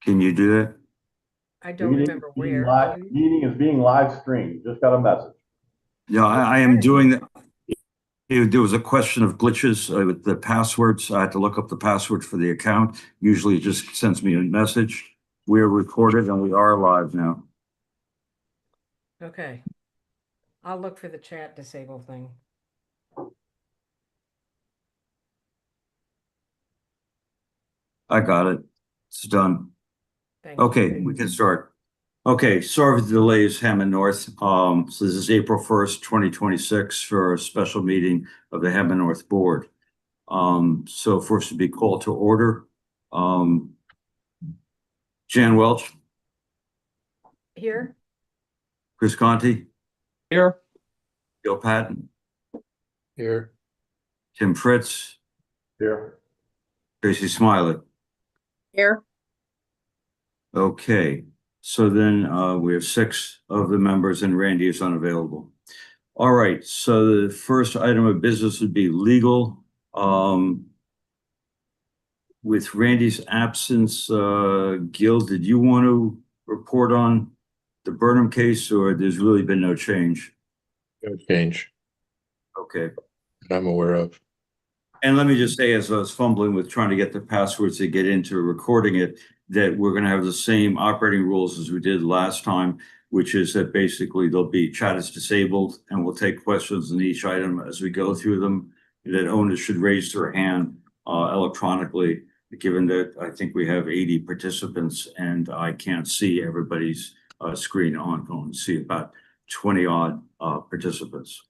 Can you do that? I don't remember where. Oh, Meeting is being live streamed. Just got a message. Yeah, I am okay. doing that. There was a question of glitches with the passwords. I had to look up the password for the account. Usually it just sends me a message. We are recorded and we are live now. Okay. I'll look for the chat disable thing. I got it. It's done. Thank you. Okay, we can start. Okay, sorry for the delays, Hammond North. So this is April 1st, 2026 for a special meeting of the Hammond North Board. So first to be called to order. Um, Jan Welch, Here? Chris Conti, Here. Gil Patton, Here. Tim Fritz, Here. Tracy Smiley. Here. Okay, so then we have six of the members and Randy is unavailable. All right, so the first item of business would be legal. With Randy's absence, Gil, did you want to report on the Burnham case or there's really been no change? No change Okay. that I'm aware of. And let me just say, as I was fumbling with trying to get the passwords to get into recording it, that we're going to have the same operating rules as we did last time, which is that basically there'll be chat is disabled and we'll take questions in each item as we go through them. That owners should raise their hand electronically, given that I think we have 80 participants and I can't see everybody's screen on. I can only see about 20 odd participants.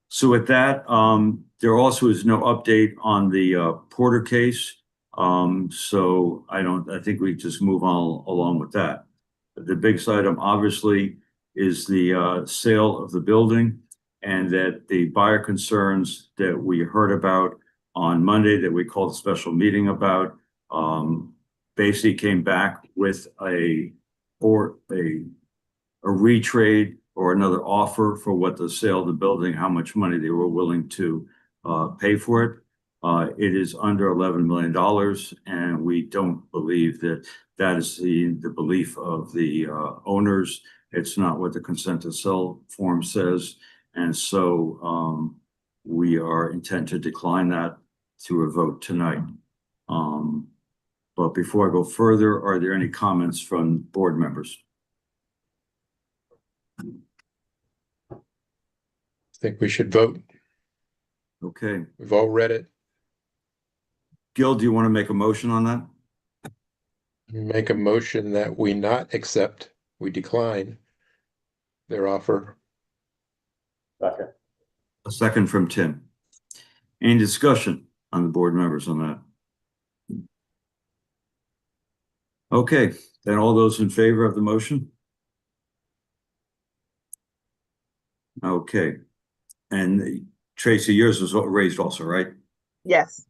So with that, there also is no update on the Porter case. So I think we just move on along with that. The biggest item obviously is the sale of the building and that the buyer concerns that we heard about on Monday that we called a special meeting about, basically came back with a retrade or another offer for what the sale of the building, how much money they were willing to pay for it. It is under $11 million, and we don't believe that that is the belief of the owners. It's not what the consent to sell form says, and so we are intent to decline that through a vote tonight. But before I go further, are there any comments from board members? I think we should vote. Okay. We've all read it. Gil, do you want to make a motion on that? Make a motion that we not accept, we decline their offer. Second. A second from Tim. Any discussion on the board members on that? Okay, then all those in favor of the motion? Okay. And Tracy, yours was raised also, right? Yes.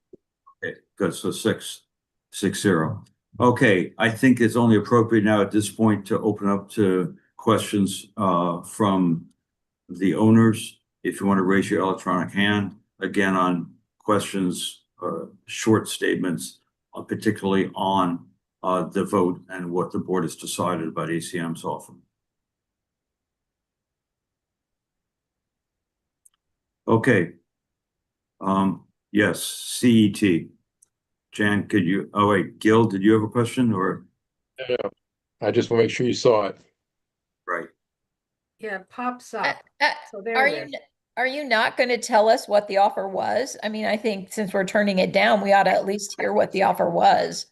Okay, good. So 6-0. Okay, I think it's only appropriate now at this point to open up to questions from the owners. If you want to raise your electronic hand, again, on questions, short statements, particularly on the vote and what the board has decided about ACM's offer. Okay. Yes, CET. Jan, could you, oh wait, Gil, did you have a question or? No, I just want to make sure you saw it. Right. Yeah, it pops up. So there Are it you is. are you not going to tell us what the offer was? I mean, I think since we're turning it down, we ought to at least hear what the offer was.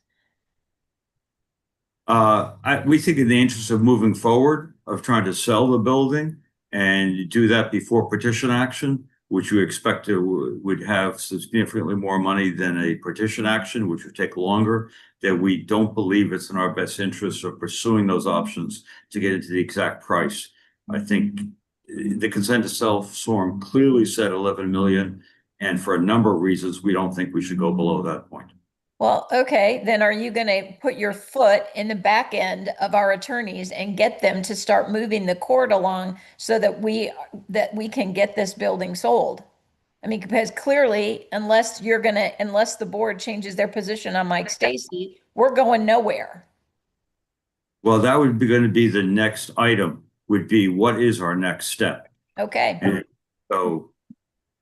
We think in the interest of moving forward, of trying to sell the building and do that before petition action, which we expect to would have significantly more money than a petition action, which would take longer, that we don't believe it's in our best interest of pursuing those options to get into the exact price. I think the consent to sell form clearly said 11 million, and for a number of reasons, we don't think we should go below that point. Well, okay, then are you going to put your foot in the back end of our attorneys and get them to start moving the court along so that we can get this building sold? I mean, because clearly, unless the board changes their position on Mike Stacy, we're going nowhere. Well, that would be going to be the next item, would be what is our next step? Okay, And so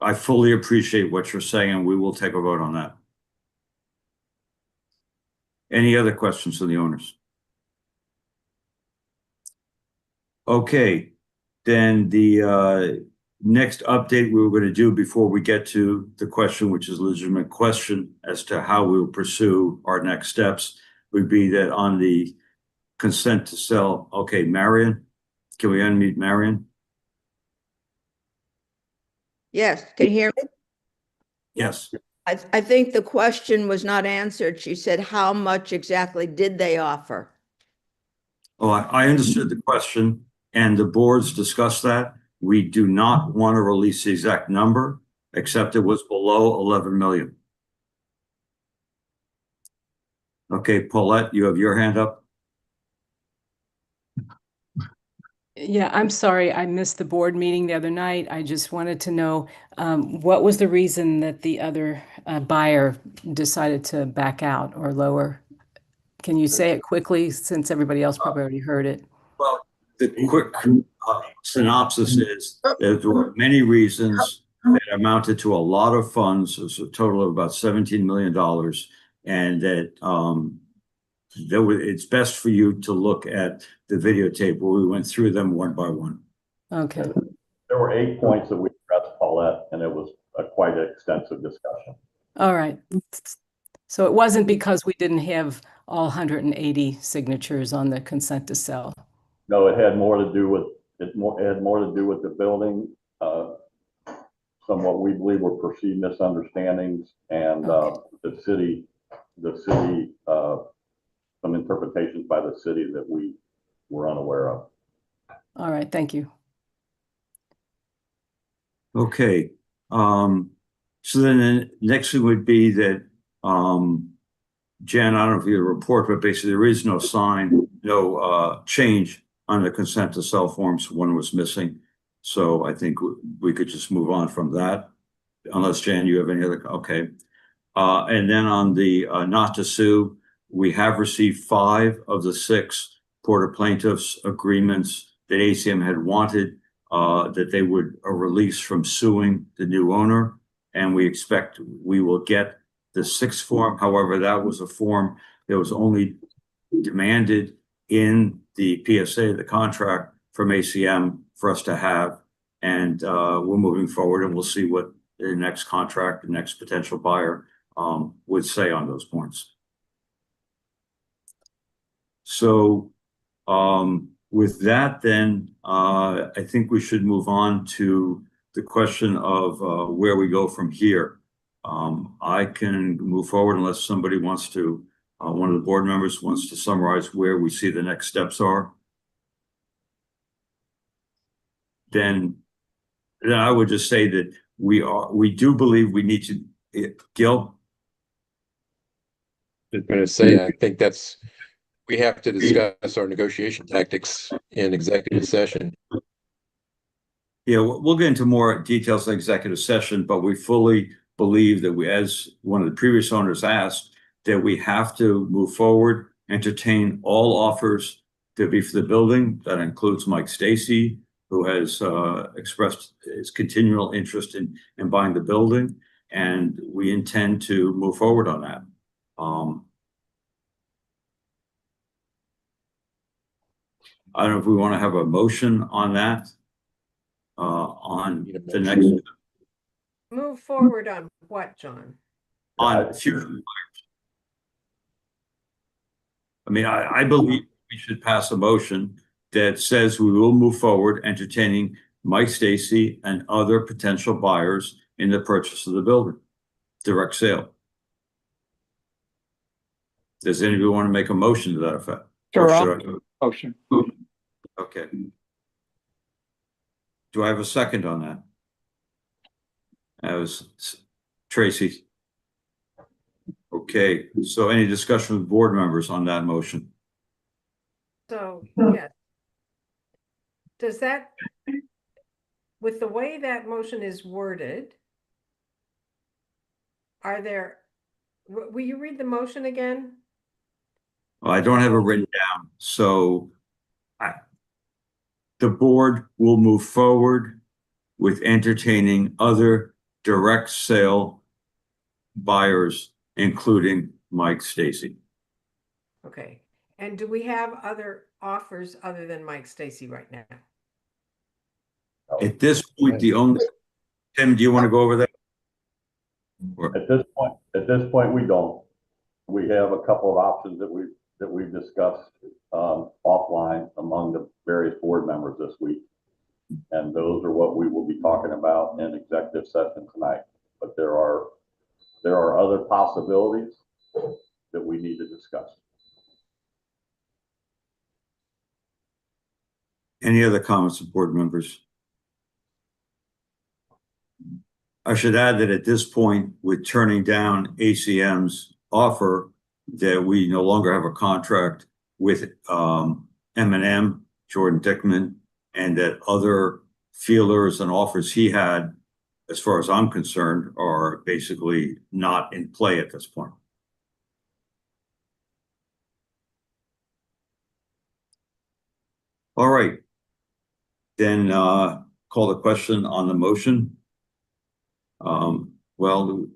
I fully appreciate what you're saying, and we will take a vote on that. Any other questions from the owners? Okay, then the next update we were going to do before we get to the question, which is a legitimate question as to how we will pursue our next steps, would be that on the consent to sell. Okay, Marion, can we unmute Marion? Yes, can you hear me? Yes. I think the question was not answered. She said, how much exactly did they offer? Oh, I understood the question, and the boards discussed that. We do not want to release the exact number, except it was below 11 million. Okay, Paulette, you have your hand up. Yeah, I'm sorry, I missed the board meeting the other night. I just wanted to know what was the reason that the other buyer decided to back out or lower? Can you say it quickly since everybody else probably already heard it? Well, the quick synopsis is that there were many reasons that amounted to a lot of funds. It was a total of about $17 million, and that it's best for you to look at the videotape where we went through them one by one. Okay, There were 8 points that we addressed, Paulette, and it was a quite extensive discussion. all right. So it wasn't because we didn't have all 180 signatures on the consent to sell. No, it had more to do with, it had more to do with the building, some what we believe were perceived misunderstandings, and the city, some interpretations by the city that we were unaware of. All right, thank you. Okay. So then the next thing would be that, Jen, I don't know if you have a report, but basically there is no sign, no change on the consent to sell forms. One was missing. So I think we could just move on from that. Unless, Jan, you have any other, okay. And then on the not to sue, we have received 5 of the 6 Porter plaintiffs' agreements that ACM had wanted, that they would release from suing the new owner. And we expect we will get the 6th form. However, that was a form that was only demanded in the PSA, the contract from ACM, for us to have. And we're moving forward, and we'll see what the next contract, the next potential buyer would say on those points. So with that, then I think we should move on to the question of where we go from here. I can move forward unless somebody wants to, one of the board members wants to summarize where we see the next steps are. Then I would just say that we do believe we need to, Gil? I'm going to say, I think we have to discuss our negotiation tactics in executive session. Yeah, we'll get into more details in executive session, but we fully believe that we, as one of the previous owners asked, that we have to move forward, entertain all offers to be for the building. That includes Mike Stacy, who has expressed his continual interest in buying the building, and we intend to move forward on that. I don't know if we want to have a motion on that. On the next. Move forward on what, John? On future buyers. I mean, I believe we should pass a motion that says we will move forward entertaining Mike Stacy and other potential buyers in the purchase of the building, direct sale. Does anybody want to make a motion to that effect? Sure, motion. Okay. Do I have a second on that? That was Tracy. Okay, so any discussion with board members on that motion? So, yes. Does that, with the way that motion is worded, will you read the motion again? I don't have it written down, so the board will move forward with entertaining other direct sale buyers, including Mike Stacy. Okay. And do we have other offers other than Mike Stacy right now? At this point, the only, Tim, do you want to go over that? Or- At this point, we don't. We have a couple of options that we've discussed offline among the various board members this week. And those are what we will be talking about in executive session tonight. But there are other possibilities that we need to discuss. Any other comments of board members? I should add that at this point, with turning down ACM's offer, that we no longer have a contract with M&M, Jordan Dickman, and that other feelers and offers he had, as far as I'm concerned, are basically not in play at this point. All right. Then call the question on the motion. Well,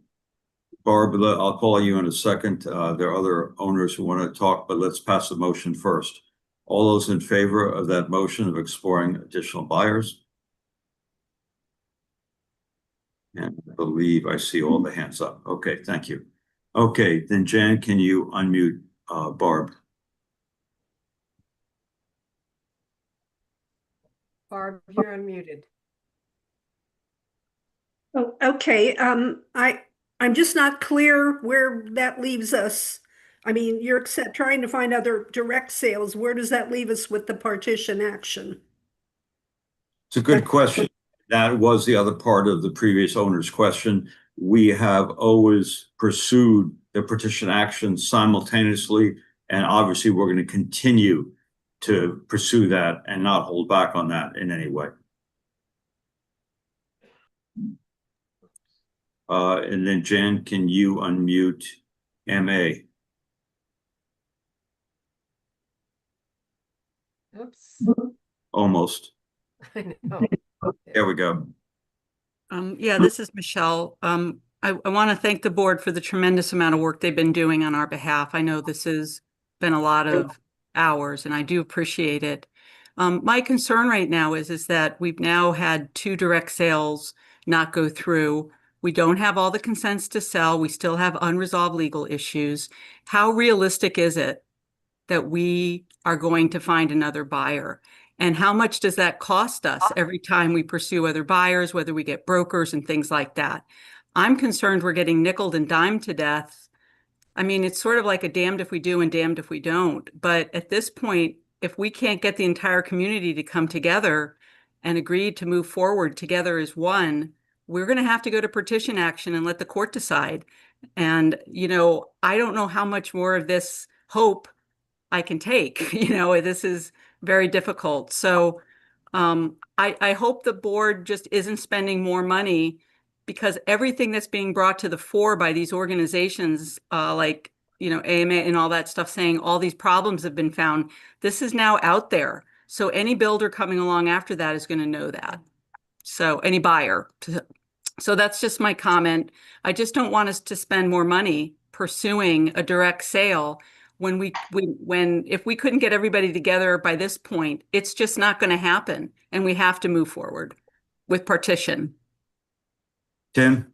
Barb, I'll call you in a second. There are other owners who want to talk, but let's pass the motion first. All those in favor of that motion of exploring additional buyers? And I believe I see all the hands up. Okay, thank you. Okay, then Jan, can you unmute Barb? Barb, you're unmuted. Oh, okay. I'm just not clear where that leaves us. I mean, you're trying to find other direct sales. Where does that leave us with the partition action? It's a good question. That was the other part of the previous owner's question. We have always pursued the partition action simultaneously, and obviously we're going to continue to pursue that and not hold back on that in any way. And then Jan, can you unmute MA? Oops. Almost. I know. There we go. Yeah, this is Michelle. I want to thank the board for the tremendous amount of work they've been doing on our behalf. I know this has been a lot of hours, and I do appreciate it. My concern right now is that we've now had 2 direct sales not go through. We don't have all the consents to sell. We still have unresolved legal issues. How realistic is it that we are going to find another buyer? And how much does that cost us every time we pursue other buyers, whether we get brokers and things like that? I'm concerned we're getting nickeled and dimed to death. I mean, it's sort of like a damned if we do and damned if we don't. But at this point, if we can't get the entire community to come together and agree to move forward together as one, we're going to have to go to petition action and let the court decide. And, you know, I don't know how much more of this hope I can take. You know, this is very difficult. So I hope the board just isn't spending more money, because everything that's being brought to the fore by these organizations, like, you know, AMA and all that stuff, saying all these problems have been found, this is now out there. So any builder coming along after that is going to know that. So any buyer. So that's just my comment. I just don't want us to spend more money pursuing a direct sale when if we couldn't get everybody together by this point. It's just not going to happen, and we have to move forward with partition. Tim?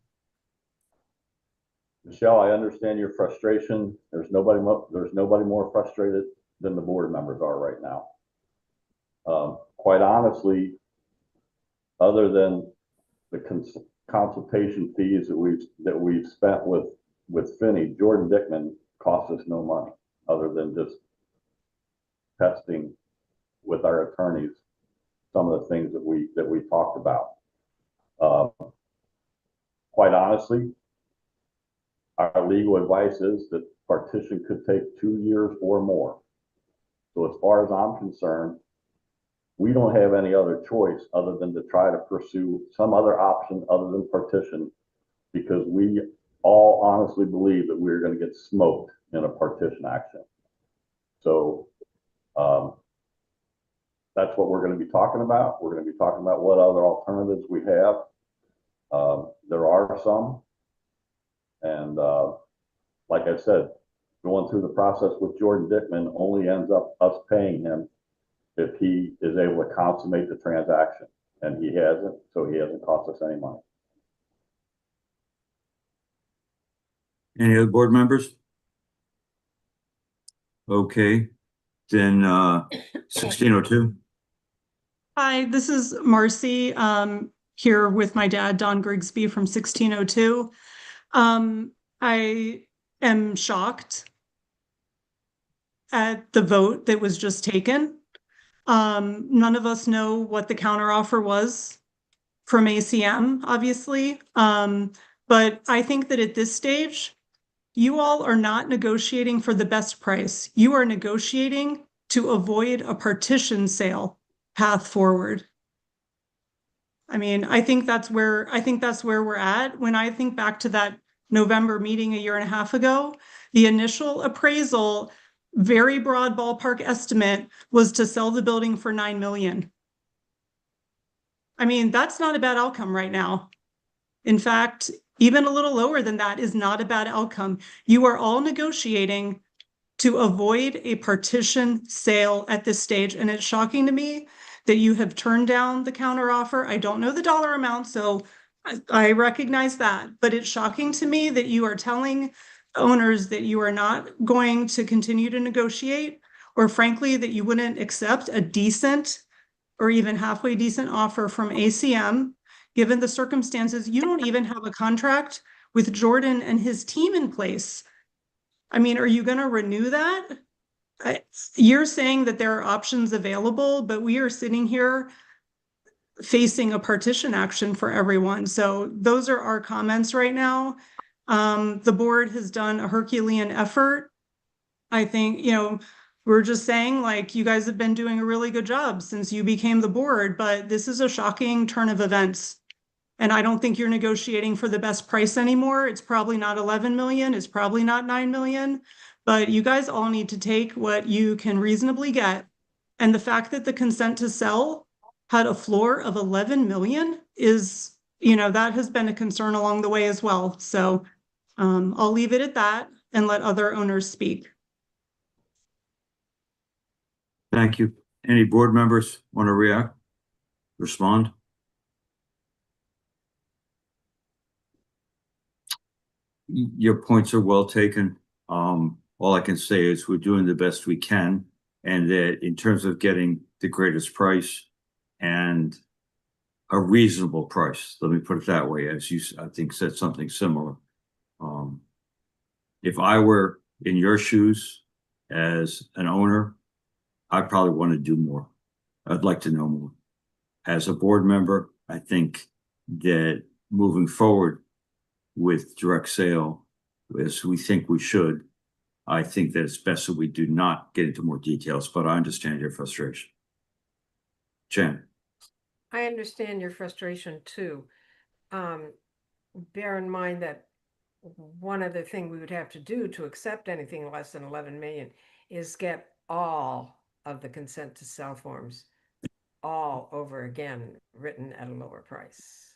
Michelle, I understand your frustration. There's nobody more frustrated than the board members are right now. Quite honestly, other than the consultation fees that we've spent with Finney, Jordan Dickman cost us no money, other than just testing with our attorneys some of the things that we talked about. Quite honestly, our legal advice is that partition could take 2 years or more. So as far as I'm concerned, we don't have any other choice other than to try to pursue some other option other than partition, because we all honestly believe that we're going to get smoked in a partition action. So, that's what we're going to be talking about. We're going to be talking about what other alternatives we have. There are some. And like I said, going through the process with Jordan Dickman only ends up us paying him if he is able to consummate the transaction. And he hasn't, so he hasn't cost us any money. Any other board members? Okay, then 1602. Hi, this is Marcy, here with my dad, Don Grigsby from 1602. I am shocked at the vote that was just taken. None of us know what the counteroffer was from ACM, obviously. But I think that at this stage, you all are not negotiating for the best price. You are negotiating to avoid a partition sale path forward. I mean, I think that's where we're at. When I think back to that November meeting a year and a half ago, the initial appraisal, very broad ballpark estimate, was to sell the building for $9 million. I mean, that's not a bad outcome right now. In fact, even a little lower than that is not a bad outcome. You are all negotiating to avoid a partition sale at this stage. And it's shocking to me that you have turned down the counteroffer. I don't know the dollar amount, so I recognize that. But it's shocking to me that you are telling owners that you are not going to continue to negotiate, or frankly, that you wouldn't accept a decent or even halfway decent offer from ACM. Given the circumstances, you don't even have a contract with Jordan and his team in place. I mean, are you going to renew that? You're saying that there are options available, but we are sitting here facing a partition action for everyone. So those are our comments right now. The board has done a Herculean effort. I think, we're just saying, like, you guys have been doing a really good job since you became the board, but this is a shocking turn of events. And I don't think you're negotiating for the best price anymore. It's probably not 11 million. It's probably not 9 million. But you guys all need to take what you can reasonably get. And the fact that the consent to sell had a floor of 11 million is, that has been a concern along the way as well. So I'll leave it at that and let other owners speak. Thank you. Any board members want to react? Respond? Your points are well taken. All I can say is we're doing the best we can, and that in terms of getting the greatest price and a reasonable price, let me put it that way, as you, I think, said something similar. If I were in your shoes as an owner, I probably want to do more. I'd like to know more. As a board member, I think that moving forward with direct sale, as we think we should, I think that it's best that we do not get into more details, but I understand your frustration. Jen. I understand your frustration too. Bear in mind that one other thing we would have to do to accept anything less than 11 million is get all of the consent to sell forms all over again, written at a lower price.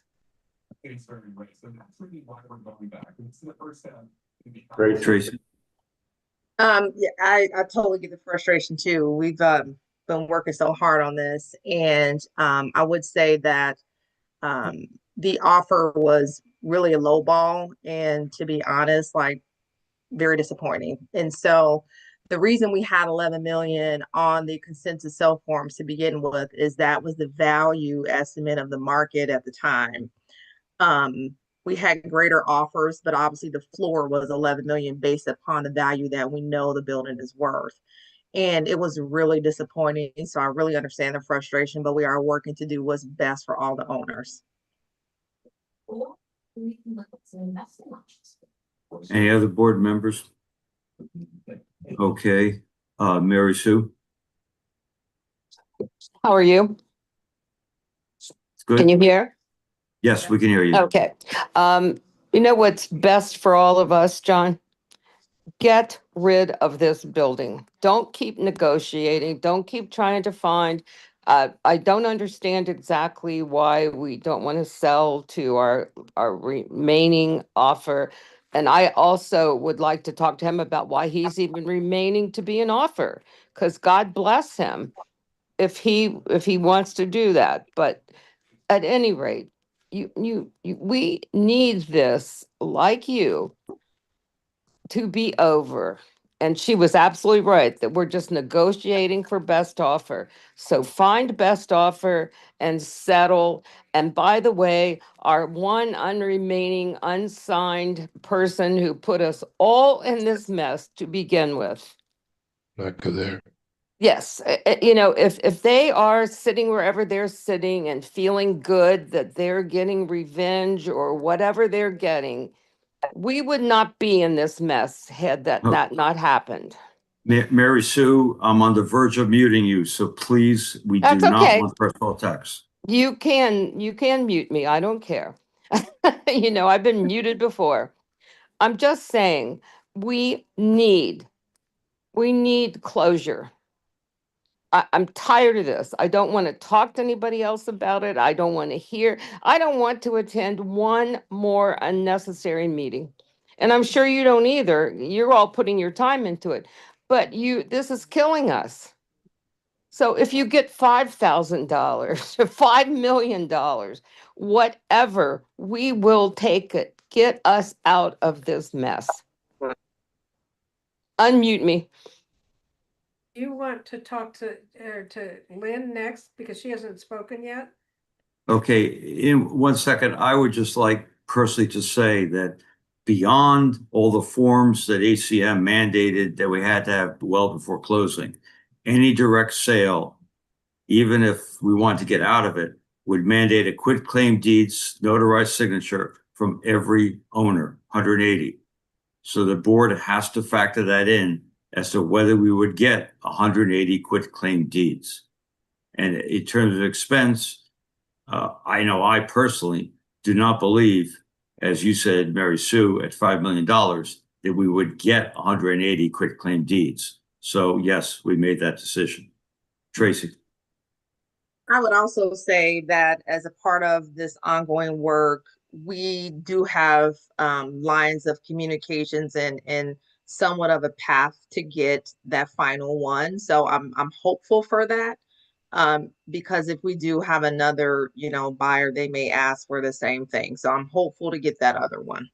Great, Tracy. Yeah, I totally get the frustration too. We've been working so hard on this, and I would say that the offer was really a low ball, and to be honest, like, very disappointing. And so the reason we had 11 million on the consensus sell forms to begin with is that was the value estimate of the market at the time. We had greater offers, but obviously the floor was 11 million based upon the value that we know the building is worth. And it was really disappointing. So I really understand the frustration, but we are working to do what's best for all the owners. Any other board members? Okay. Mary Sue. How are you? Good. Can you hear? Yes, we can hear you. Okay. You know what's best for all of us, John? Get rid of this building. Don't keep negotiating. Don't keep trying to find. I don't understand exactly why we don't want to sell to our remaining offer. And I also would like to talk to him about why he's even remaining to be an offer, because God bless him if he wants to do that. But at any rate, we need this, like you, to be over. And she was absolutely right that we're just negotiating for best offer. So find best offer and settle. And by the way, our one unremaining unsigned person who put us all in this mess to begin with. Not go there. Yes, if they are sitting wherever they're sitting and feeling good that they're getting revenge or whatever they're getting, we would not be in this mess had that not happened. Mary Sue, I'm on the verge of muting you, so please, we do That's not okay. want personal attacks. You can mute me. I don't care. I've been muted before. I'm just saying we need closure. I'm tired of this. I don't want to talk to anybody else about it. I don't want to hear. I don't want to attend one more unnecessary meeting. And I'm sure you don't either. You're all putting your time into it. But this is killing us. So if you get $5,000, $5 million, whatever, we will take it. Get us out of this mess. Unmute me. You want to talk to Lynn next because she hasn't spoken yet? Okay, in 1 second, I would just like personally to say that beyond all the forms that ACM mandated that we had to have well before closing, any direct sale, even if we want to get out of it, would mandate a quit claim deeds notarized signature from every owner, 180. So the board has to factor that in as to whether we would get 180 quit claim deeds. And in terms of expense, I know I personally do not believe, as you said, Mary Sue, at $5 million, that we would get 180 quit claim deeds. So yes, we made that decision. Tracy. I would also say that as a part of this ongoing work, we do have lines of communications and somewhat of a path to get that final one. So I'm hopeful for that. Because if we do have another, buyer, they may ask for the same thing. So I'm hopeful to get that other one.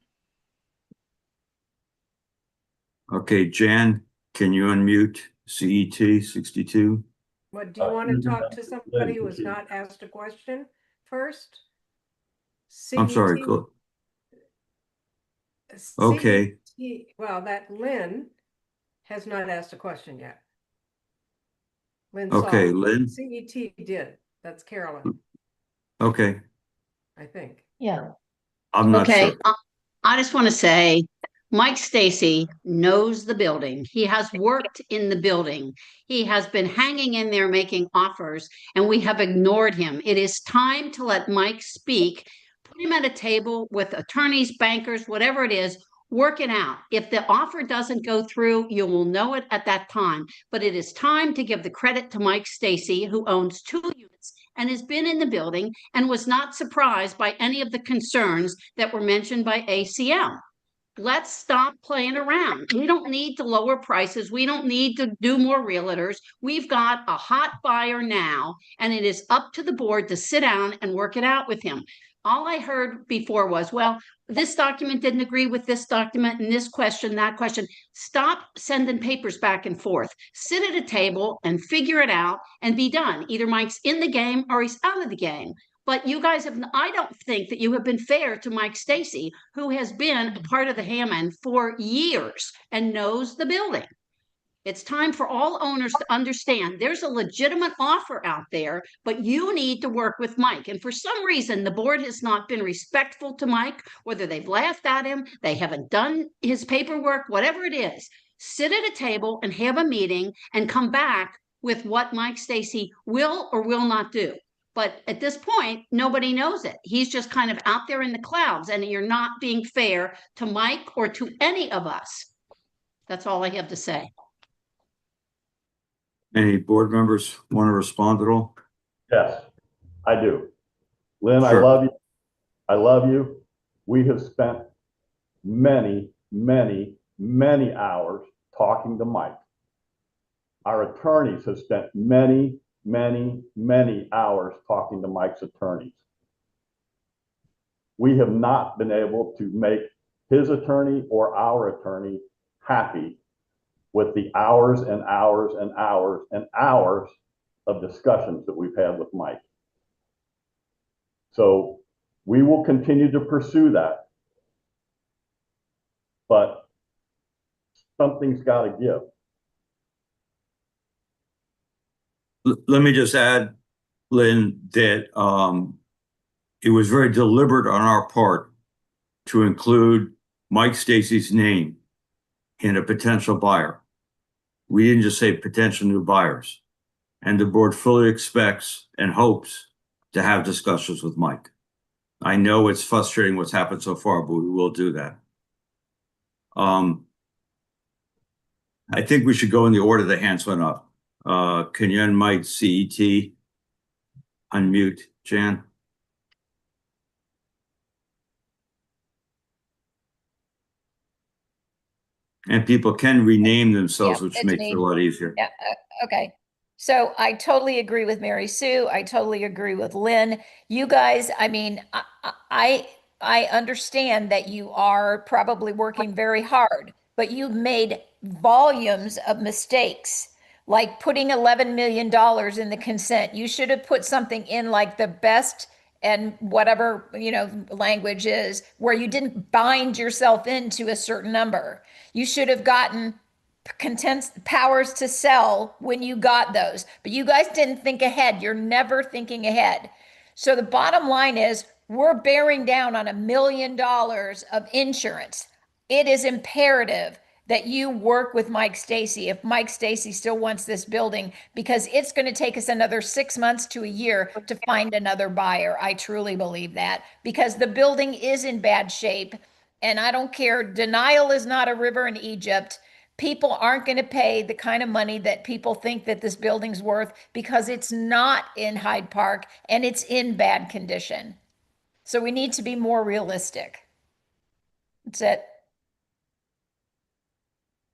Okay, Jan, can you unmute CET 62? What, do you want to talk to somebody who has not asked a question first? I'm sorry. Cool. Okay. Well, that Lynn has not asked a question yet. Lynn Okay, saw. Lynn. CET did. That's Carolyn, Okay, I think. Yeah. I'm not Okay. sure. I just want to say, Mike Stacy knows the building. He has worked in the building. He has been hanging in there making offers, and we have ignored him. It is time to let Mike speak. Put him at a table with attorneys, bankers, whatever it is, work it out. If the offer doesn't go through, you will know it at that time. But it is time to give the credit to Mike Stacy, who owns 2 units and has been in the building and was not surprised by any of the concerns that were mentioned by ACM. Let's stop playing around. We don't need to lower prices. We don't need to do more realtors. We've got a hot buyer now, and it is up to the board to sit down and work it out with him. All I heard before was, well, this document didn't agree with this document and this question, that question. Stop sending papers back and forth. Sit at a table and figure it out and be done. Either Mike's in the game or he's out of the game. But you guys have, I don't think that you have been fair to Mike Stacy, who has been a part of the Hammond for years and knows the building. It's time for all owners to understand there's a legitimate offer out there, but you need to work with Mike. And for some reason, the board has not been respectful to Mike, whether they've laughed at him, they haven't done his paperwork, whatever it is. Sit at a table and have a meeting and come back with what Mike Stacy will or will not do. But at this point, nobody knows it. He's just kind of out there in the clouds, and you're not being fair to Mike or to any of us. That's all I have to say. Any board members want to respond at all? Yes, I do. Lynn, I Sure. love you. I love you. We have spent many, many, many hours talking to Mike. Our attorneys have spent many, many, many hours talking to Mike's attorneys. We have not been able to make his attorney or our attorney happy with the hours and hours and hours and hours of discussions that we've had with Mike. So we will continue to pursue that, but something's got to give. Let me just add, Lynn, that it was very deliberate on our part to include Mike Stacy's name in a potential buyer. We didn't just say potential new buyers. And the board fully expects and hopes to have discussions with Mike. I know it's frustrating what's happened so far, but we will do that. I think we should go in the order the hands went up. Can you unmic CET? Unmute, Jan? And people can rename themselves, Yeah, which it's makes me. it a lot easier. Yeah, okay. So I totally agree with Mary Sue. I totally agree with Lynn. You guys, I mean, I understand that you are probably working very hard, but you've made volumes of mistakes, like putting $11 million in the consent. You should have put something in like the best and whatever, language is, where you didn't bind yourself into a certain number. You should have gotten content powers to sell when you got those, but you guys didn't think ahead. You're never thinking ahead. So the bottom line is we're bearing down on $1 million of insurance. It is imperative that you work with Mike Stacy if Mike Stacy still wants this building, because it's going to take us another 6 months to a year to find another buyer. I truly believe that, because the building is in bad shape. And I don't care. Denial is not a river in Egypt. People aren't going to pay the kind of money that people think that this building's worth, because it's not in Hyde Park and it's in bad condition. So we need to be more realistic. That's it.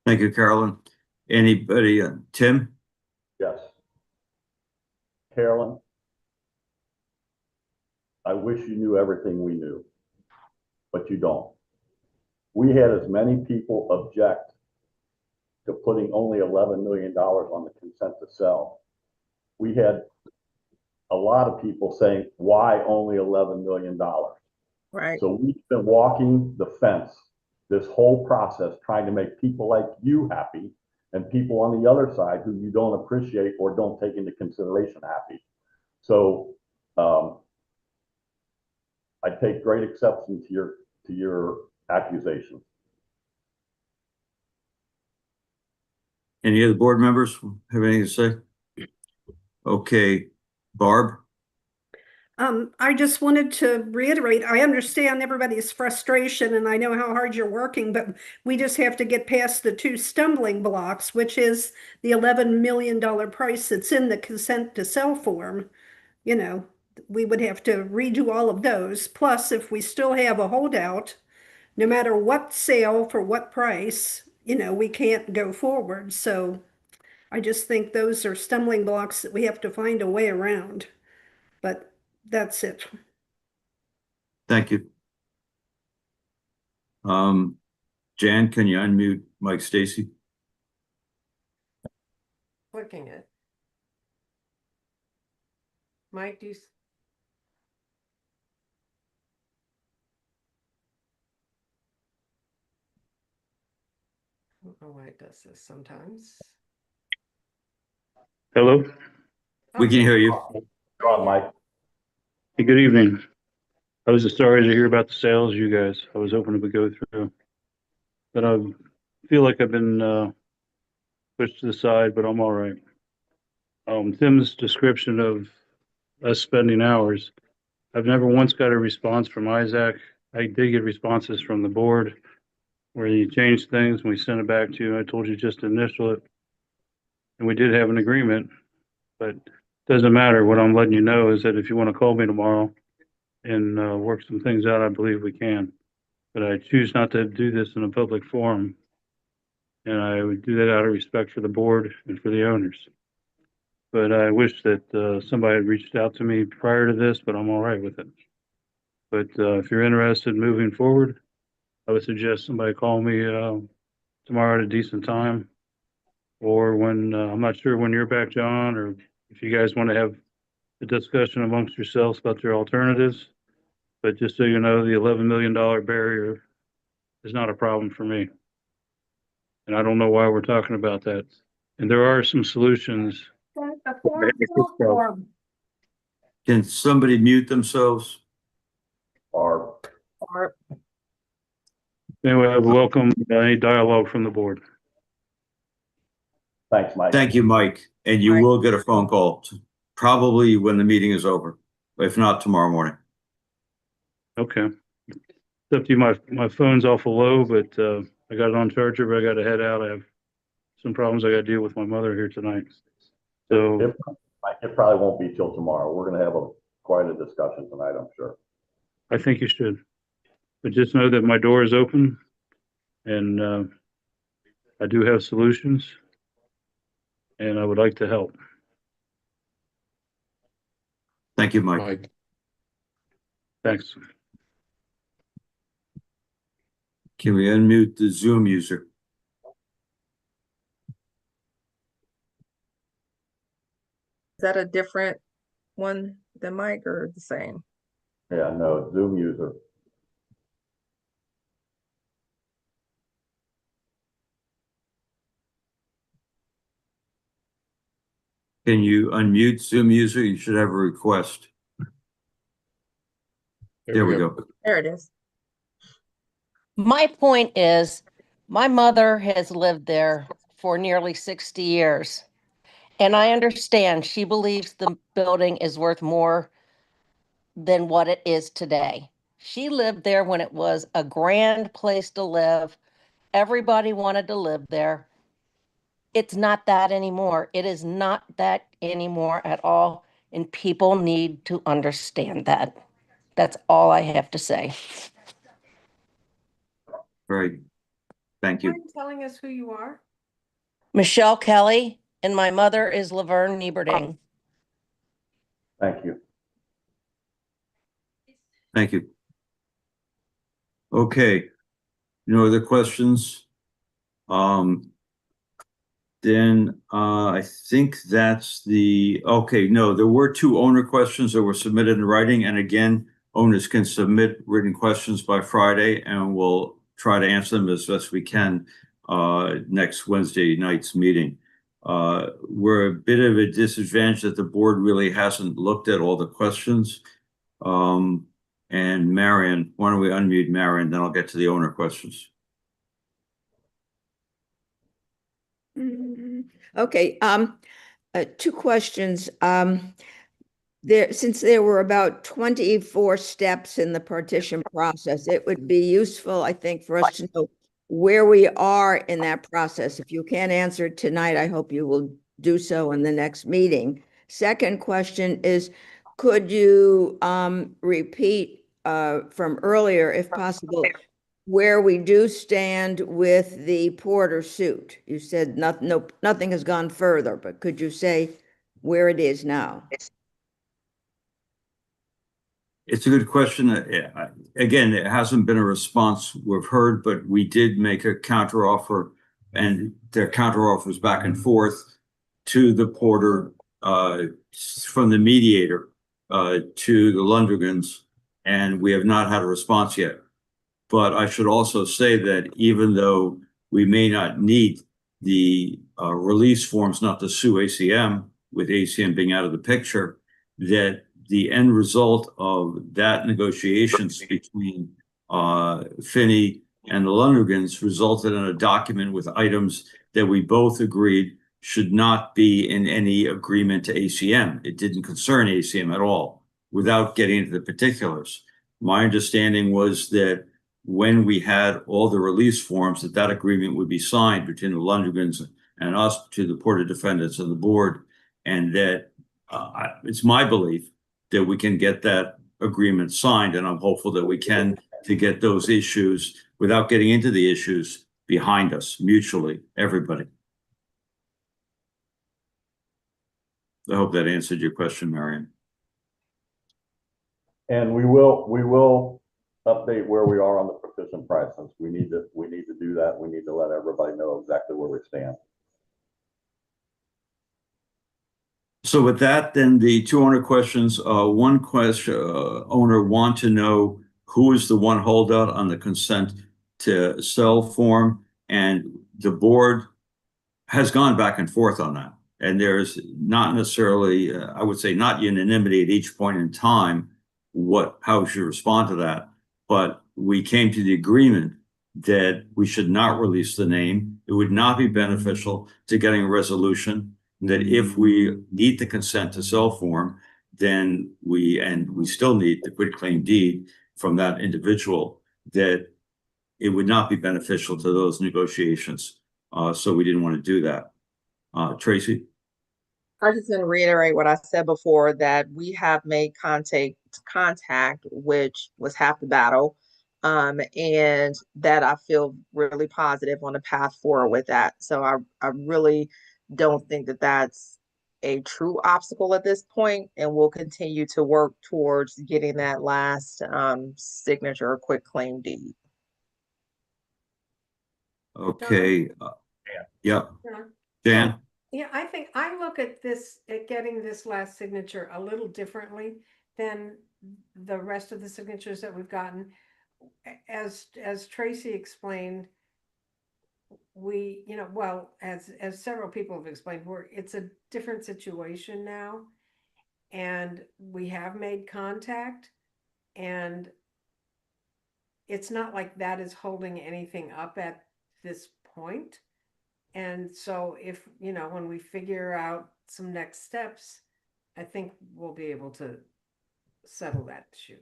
Thank you, Carolyn. Anybody, Tim? Yes. Carolyn, I wish you knew everything we knew, but you don't. We had as many people object to putting only $11 million on the consent to sell. We had a lot of people saying, why only $11 million? Right. So we've been walking the fence this whole process, trying to make people like you happy and people on the other side who you don't appreciate or don't take into consideration happy. So I take great exception to your accusations. Any other board members have anything to say? Okay, Barb? I just wanted to reiterate, I understand everybody's frustration and I know how hard you're working, but we just have to get past the two stumbling blocks, which is the $11 million price that's in the consent to sell form. We would have to redo all of those. Plus, if we still have a holdout, no matter what sale for what price, we can't go forward. So I just think those are stumbling blocks that we have to find a way around. But that's it. Thank you. Jan, can you unmute Mike Stacy? Clicking it. Mike, do you? I don't know why it does this sometimes. Hello? We can hear you. Go on, Mike. Hey, good evening. I was just sorry to hear about the sales, you guys. I was hoping it would go through. But I feel like I've been pushed to the side, but I'm all right. Tim's description of us spending hours, I've never once got a response from Isaac. I did get responses from the board where you change things and we send it back to you. I told you just to initial it. And we did have an agreement, but it doesn't matter. What I'm letting you know is that if you want to call me tomorrow and work some things out, I believe we can. But I choose not to do this in a public forum. And I would do that out of respect for the board and for the owners. But I wish that somebody had reached out to me prior to this, but I'm all right with it. But if you're interested in moving forward, I would suggest somebody call me tomorrow at a decent time. Or when, I'm not sure when you're back, John, or if you guys want to have a discussion amongst yourselves about your alternatives. But just so you know, the $11 million barrier is not a problem for me. And I don't know why we're talking about that. And there are some solutions. Can somebody mute themselves? Or Anyway, I welcome any dialogue from the board. thanks, Mike. Thank you, Mike. And you Mike. will get a phone call, probably when the meeting is over, if not tomorrow morning. Okay. It's up to you. My phone's awful low, but I got it on charger, but I got to head out. I have some problems I got to deal with my mother here tonight. So It probably won't be till tomorrow. We're gonna have quite a discussion tonight, I'm sure. I think you should. But just know that my door is open and I do have solutions and I would like to help. Thank you, Mike. Mike, Thanks. Can we unmute the Zoom user? Is that a different one than Mike or the same? Yeah, no, Zoom user. Can you unmute Zoom user? You should have a request. There we go. There it is. My point is, my mother has lived there for nearly 60 years. And I understand she believes the building is worth more than what it is today. She lived there when it was a grand place to live. Everybody wanted to live there. It's not that anymore. It is not that anymore at all. And people need to understand that. That's all I have to say. Great. Thank you. Mind telling us who you are? Michelle Kelly, and my mother is Laverne Nieberding. Thank you. Thank you. Okay. No other questions? Then I think that's okay, no, there were 2 owner questions that were submitted in writing. And again, owners can submit written questions by Friday and we'll try to answer them as best we can next Wednesday night's meeting. We're a bit of a disadvantage that the board really hasn't looked at all the questions. And Marion, why don't we unmute Marion, then I'll get to the owner questions. Okay, 2 questions. Since there were about 24 steps in the partition process, it would be useful, I think, for us to know where we are in that process. If you can't answer it tonight, I hope you will do so in the next meeting. Second question is, could you repeat from earlier, if possible, where we do stand with the Porter suit? You said nothing has gone further, but could you say where it is now? It's a good question. Again, it hasn't been a response we've heard, but we did make a counteroffer, and their counteroffer was back and forth to the Porter from the mediator to the Lundergans, and we have not had a response yet. But I should also say that even though we may not need the release forms not to sue ACM, with ACM being out of the picture, that the end result of that negotiations between Finney and the Lundergans resulted in a document with items that we both agreed should not be in any agreement to ACM. It didn't concern ACM at all, without getting into the particulars. My understanding was that when we had all the release forms, that agreement would be signed between the Lundgrens and us to the Board of Defendants and the board. And that it's my belief that we can get that agreement signed, and I'm hopeful that we can, to get those issues, without getting into the issues, behind us mutually, everybody. I hope that answered your question, Marion. And we will update where we are on the petition prices. We need to do that. We need to let everybody know exactly where we stand. So with that, then the 200 questions, one question, owner want to know who is the one holdout on the consent to sell form, and the board has gone back and forth on that. And there's not necessarily, I would say, not unanimity at each point in time, how we should respond to that. But we came to the agreement that we should not release the name. It would not be beneficial to getting a resolution, that if we need the consent to sell form, then we still need the quitclaim deed from that individual, that it would not be beneficial to those negotiations. So we didn't want to do that. Tracy? I just want to reiterate what I said before, that we have made contact, which was half the battle. And that I feel really positive on the path forward with that. So I really don't think that that's a true obstacle at this point, and we'll continue to work towards getting that last signature or quitclaim deed. Okay. Yep. Dan? Yeah, I think I look at this, at getting this last signature a little differently than the rest of the signatures that we've gotten. As Tracy explained, we, well, as several people have explained, it's a different situation now, and we have made contact, and it's not like that is holding anything up at this point. And so if, when we figure out some next steps, I think we'll be able to settle that issue.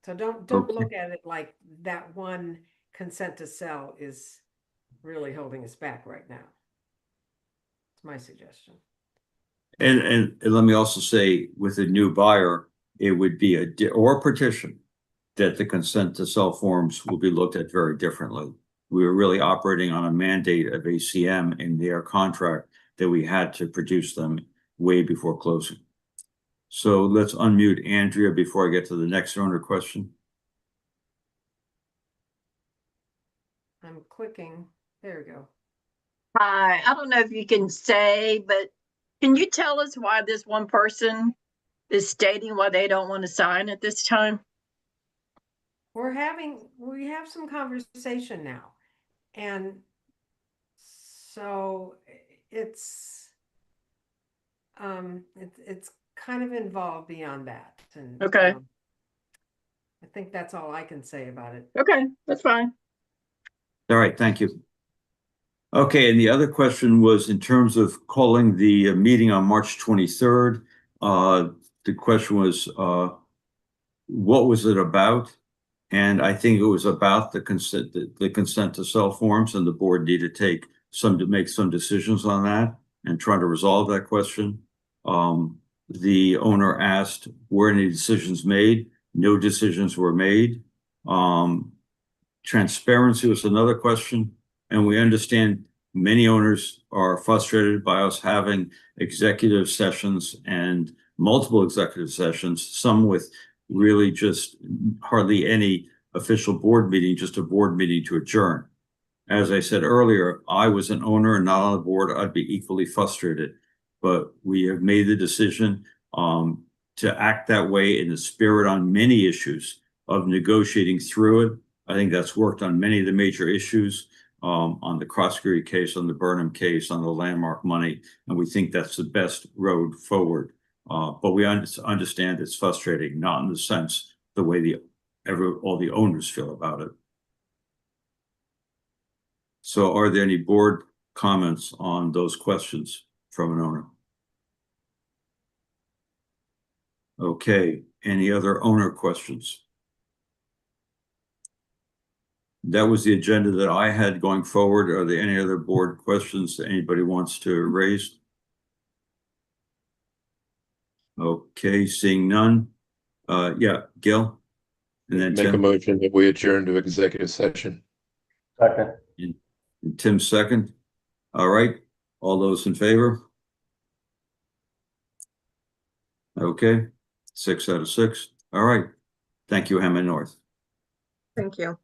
So don't look at it like that one consent to sell is really holding us back right now. It's my suggestion. And let me also say, with a new buyer, it would be or a petition, that the consent to sell forms will be looked at very differently. We were really operating on a mandate of ACM in their contract that we had to produce them way before closing. So let's unmute Andrea before I get to the next owner question. I'm clicking. There we go. Hi, I don't know if you can say, but can you tell us why this one person is stating why they don't want to sign at this time? We have some conversation now. And so it's kind of involved beyond that. And okay. I think that's all I can say about it. Okay, that's fine. All right, thank you. Okay, and the other question was in terms of calling the meeting on March 23rd. The question was, what was it about? And I think it was about the consent to sell forms, and the board needed to make some decisions on that and try to resolve that question. The owner asked, were any decisions made? No decisions were made. Transparency was another question, and we understand many owners are frustrated by us having executive sessions and multiple executive sessions, some with really just hardly any official board meeting, just a board meeting to adjourn. As I said earlier, I was an owner and not on the board, I'd be equally frustrated. But we have made the decision to act that way in the spirit on many issues of negotiating through it. I think that's worked on many of the major issues, on the Cross-Creek case, on the Burnham case, on the landmark money, and we think that's the best road forward. But we understand it's frustrating, not in the sense the way all the owners feel about it. So are there any board comments on those questions from an owner? Okay, any other owner questions? that was the agenda that I had going forward. Are there any other board questions that anybody wants to raise? Okay, seeing none. Yeah, Gil? And then Make a Tim? motion that we adjourn to executive session. Second. And Tim second. All right, all those in favor? Okay, 6 out of 6. All right. Thank you, Hammond North. Thank you.